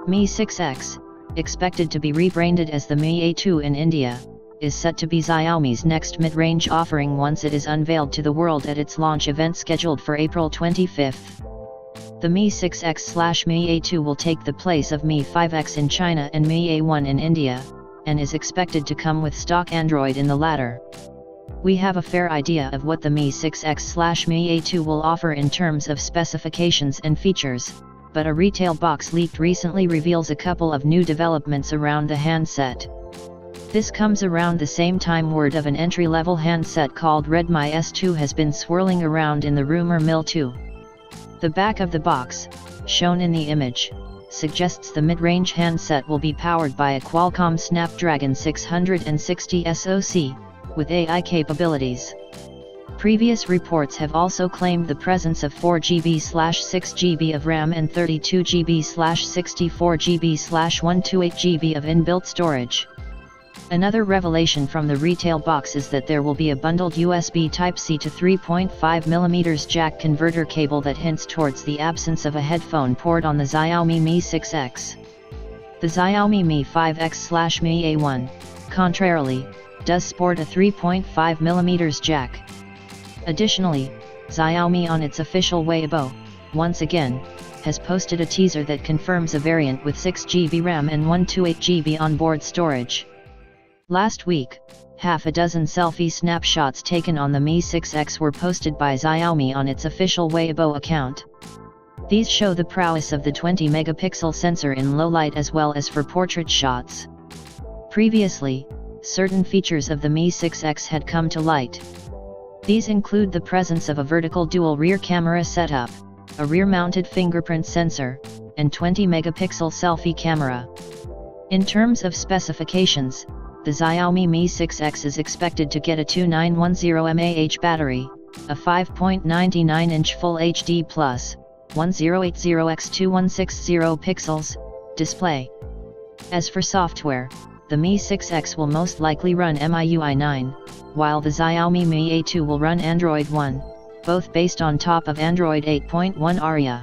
Mi 6X, expected to be rebranded as the Mi A2 in India, is set to be Xiaomi's next mid-range offering once it is unveiled to the world at its launch event scheduled for April 25. The Mi 6X/Mi A2 will take the place of Mi 5X in China and Mi A1 in India, and is expected to come with stock Android in the latter. We have a fair idea of what the Mi 6X/Mi A2 will offer in terms of specifications and features, but a retail box leaked recently reveals a couple of new developments around the handset. This comes around the same time word of an entry-level handset called Redmi S2 has been swirling around in the rumor mill too. The back of the box, shown in the image, suggests the mid-range handset will be powered by a Qualcomm Snapdragon 660 SoC, with AI capabilities. Previous reports have also claimed the presence of 4GB/6GB of RAM and 32GB/64GB/128GB of inbuilt storage. Another revelation from the retail box is that there will be a bundled USB Type-C to 3.5mm jack converter cable that hints towards the absence of a headphone port on the Xiaomi Mi 6X. The Xiaomi Mi 5X/Mi A1, contrarily, does sport a 3.5mm jack. Additionally, Xiaomi on its official Weibo, once again, has posted a teaser that confirms a variant with 6GB RAM and 128GB onboard storage. Last week, half a dozen selfie snapshots taken on the Mi 6X were posted by Xiaomi on its official Weibo account. These show the prowess of the 20-megapixel sensor in low light as well as for portrait shots. Previously, certain features of the Mi 6X had come to light. These include the presence of a vertical dual rear camera setup, a rear-mounted fingerprint sensor, and 20-megapixel selfie camera. In terms of specifications, the Xiaomi Mi 6X is expected to get a 2910 mAh battery, a 5.99-inch Full HD+, 1080x2160 pixels, display. As for software, the Mi 6X will most likely run MIUI 9, while the Xiaomi Mi A2 will run Android One, both based on top of Android 8.1 Aria.